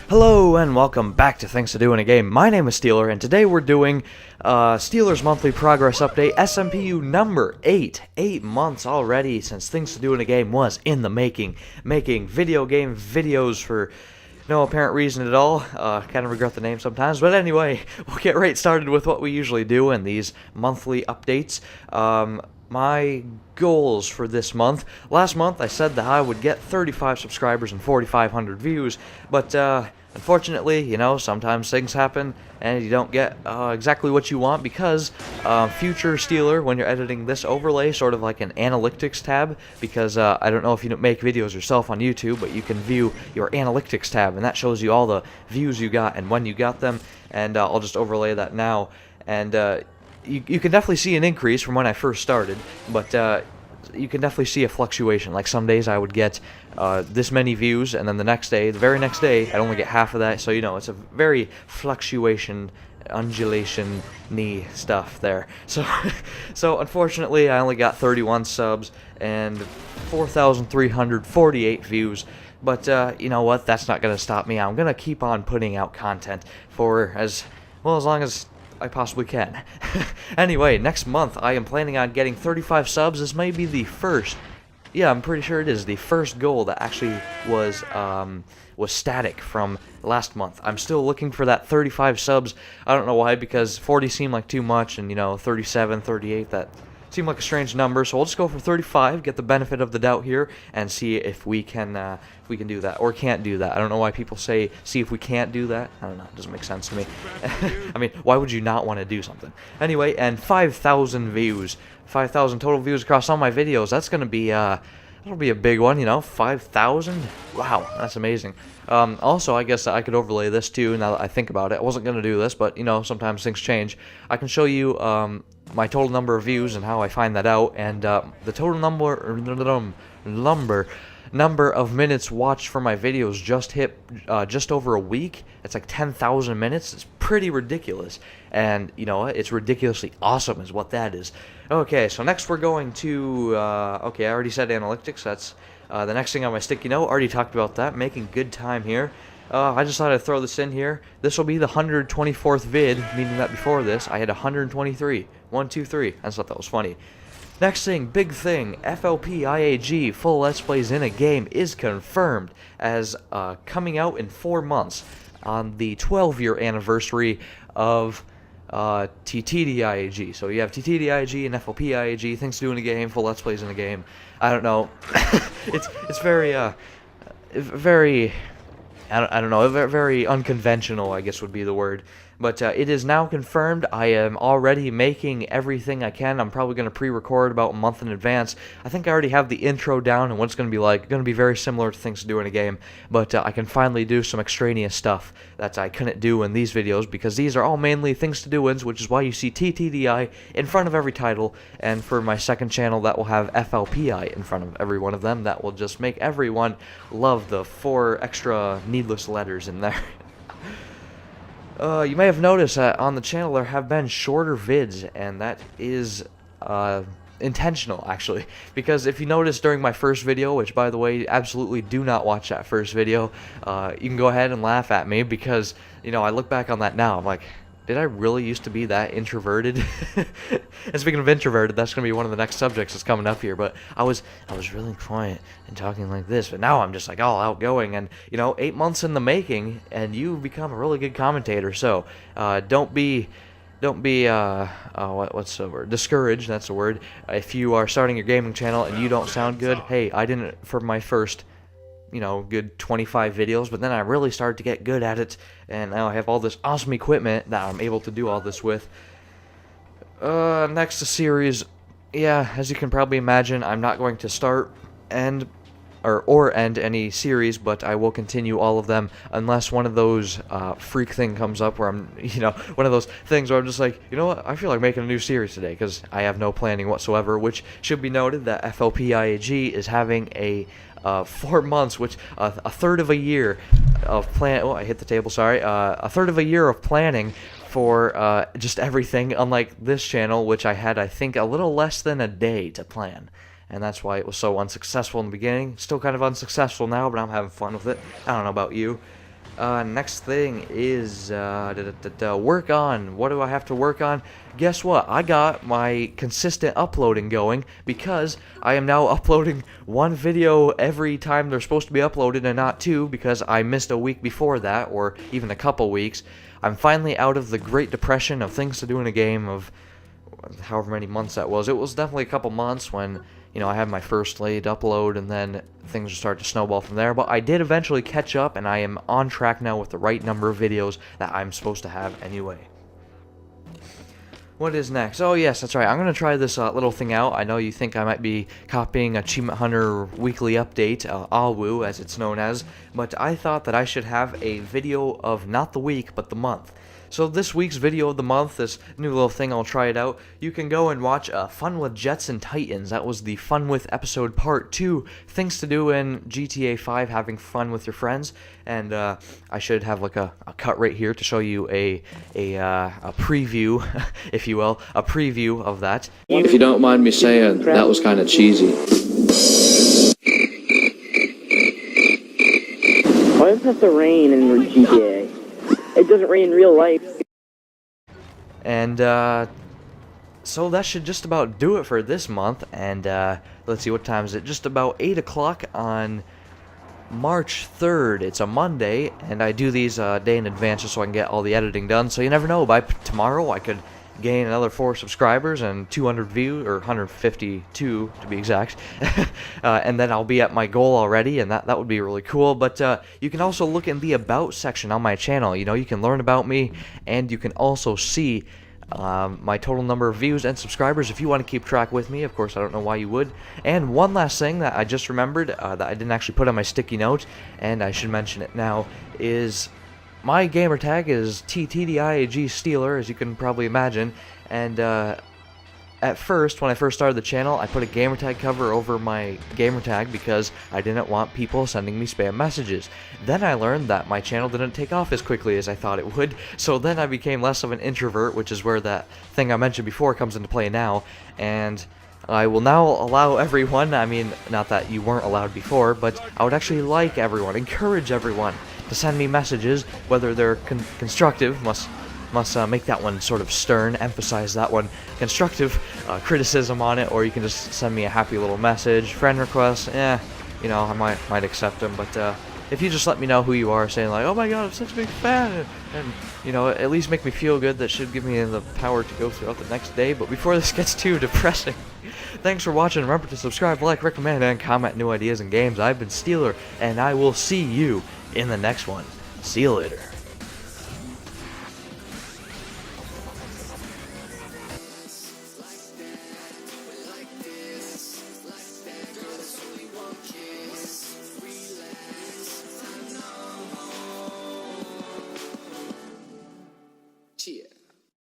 Hello and welcome back to Things to Do in a Game. My name is Steeler, and today we're doing Steeler's Monthly Progress Update, SMPU number 8. 8 months already since Things to Do in a Game was in the making video game videos for no apparent reason at all. Kind of regret the name sometimes, but anyway, we'll get right started with what we usually do in these monthly updates. My goals for this month. Last month I said that I would get 35 subscribers and 4,500 views, but unfortunately, you know, sometimes things happen and you don't get exactly what you want because Future Steeler, when you're editing this overlay, sort of like an analytics tab, because I don't know if you make videos yourself on YouTube, but you can view your analytics tab, and that shows you all the views you got and when you got them, and I'll just overlay that now, and you can definitely see an increase from when I first started, but you can definitely see a fluctuation. Like some days I would get this many views, and then the very next day, I'd only get half of that. So, you know, it's a very undulation-y stuff there. So unfortunately, I only got 31 subs and 4,348 views. But you know what? That's not going to stop me. I'm going to keep on putting out content for as long as I possibly can. Anyway, next month I am planning on getting 35 subs. This may be the first, yeah, I'm pretty sure it is the first goal that actually was static from last month. I'm still looking for that 35 subs. I don't know why, because 40 seemed like too much, and you know, 37, 38, that seemed like a strange number, so we'll just go for 35, get the benefit of the doubt here, and see if we can do that, or can't do that. I don't know why people say, see if we can't do that. I don't know, it doesn't make sense to me. I mean, why would you not want to do something? Anyway, and 5,000 views. 5,000 total views across all my videos. That's going to be, that'll be a big one, you know, 5,000? Wow, that's amazing. Also, I guess I could overlay this too, now that I think about it. I wasn't going to do this, but, you know, sometimes things change. I can show you my total number of views and how I find that out, and the total number of minutes watched for my videos just hit just over a week. It's like 10,000 minutes. It's pretty ridiculous, and you know, it's ridiculously awesome is what that is. Okay, so next we're going to okay, I already said analytics. That's the next thing on my sticky note. Already talked about that. Making good time here. I just thought I'd throw this in here. This will be the 124th vid, meaning that before this I had 123. 1, 2, 3. I just thought that was funny. Next thing, big thing, FLP IAG Full Let's Plays in a Game is confirmed as coming out in 4 months on the 12-year anniversary of TTD IAG. So you have TTD IAG and FLP IAG, Things to Do in a Game, Full Let's Plays in a Game. I don't know. it's very I don't know, very unconventional, I guess would be the word. But it is now confirmed. I am already making everything I can. I'm probably going to pre-record about a month in advance. I think I already have the intro down and what it's going to be like. Going to be very similar to Things to Do in a Game. But I can finally do some extraneous stuff that I couldn't do in these videos, because these are all mainly Things to Do-ins, which is why you see TTDI in front of every title. And for my second channel, that will have FLPI in front of every one of them. That will just make everyone love the 4 extra needless letters in there. You may have noticed that on the channel there have been shorter vids, and that is intentional, actually. Because if you notice during my first video, which, by the way, absolutely do not watch that first video, you can go ahead and laugh at me, because, you know, I look back on that now, I'm like, did I really used to be that introverted? And speaking of introverted, that's going to be one of the next subjects that's coming up here. But I was really quiet and talking like this, but now I'm just like all outgoing. And you know, 8 months in the making, and you've become a really good commentator. So don't be what's the word? Discouraged. That's the word. If you are starting your gaming channel and you don't sound good, hey, I didn't for my first, you know, good 25 videos, but then I really started to get good at it, and now I have all this awesome equipment that I'm able to do all this with. Next, a series. Yeah, as you can probably imagine, I'm not going to start or end any series, but I will continue all of them unless one of those freak thing comes up where I'm, you know, one of those things where I'm just like, you know what, I feel like making a new series today, because I have no planning whatsoever, which should be noted that FLP IAG is having a 4 months, which a third of a year of plan. Oh, I hit the table. Sorry. A third of a year of planning for just everything. Unlike this channel, which I had, I think, a little less than a day to plan. and that's why it was so unsuccessful in the beginning. Still kind of unsuccessful now, but I'm having fun with it. I don't know about you. Next thing is work on. What do I have to work on? Guess what? I got my consistent uploading going because I am now uploading one video every time they're supposed to be uploaded and not two because I missed a week before that or even a couple weeks. I'm finally out of the Great Depression of things to do in a game of however many months that was. It was definitely a couple months when, you know, I had my first late upload and then things started to snowball from there, but I did eventually catch up and I am on track now with the right number of videos that I'm supposed to have anyway. What is next? Oh yes, that's right. I'm going to try this little thing out. I know you think I might be copying Achievement Hunter Weekly Update, AWU as it's known as, but I thought that I should have a video of not the week, but the month. So this week's video of the month, this new little thing, I'll try it out. You can go and watch Fun with Jets and Titans. That was the Fun With episode part 2. Things to do in GTA 5, having fun with your friends. And I should have like a cut right here to show you a preview, if you will, a preview of that. If you don't mind me saying, that was kind of cheesy. Why does it have to rain in GTA? It doesn't rain in real life. And so that should just about do it for this month. And let's see, what time is it? Just about 8 o'clock on March 3rd. It's a Monday, and I do these a day in advance just so I can get all the editing done. So you never know, by tomorrow I could gain another 4 subscribers and 200 views, or 152 to be exact, and then I'll be at my goal already, and that would be really cool. But you can also look in the About section on my channel. You know, you can learn about me, and you can also see my total number of views and subscribers if you want to keep track with me. Of course, I don't know why you would. And one last thing that I just remembered that I didn't actually put on my sticky note, and I should mention it now, is my gamertag is TTDIAG Steeler, as you can probably imagine, and at first, when I first started the channel, I put a gamertag cover over my gamertag because I didn't want people sending me spam messages. Then I learned that my channel didn't take off as quickly as I thought it would, so then I became less of an introvert, which is where that thing I mentioned before comes into play now, and I will now allow everyone, I mean, not that you weren't allowed before, but I would actually like everyone, encourage everyone to send me messages, whether they're constructive, must make that one sort of stern, emphasize that one, constructive criticism on it, or you can just send me a happy little message, friend request, you know, I might accept them, but if you just let me know who you are, saying like, oh my god, I'm such a big fan, and you know, at least make me feel good, that should give me the power to go throughout the next day. But before this gets too depressing, thanks for watching. Remember to subscribe, like, recommend, and comment new ideas and games. I've been Steeler, and I will see you in the next one. See you later.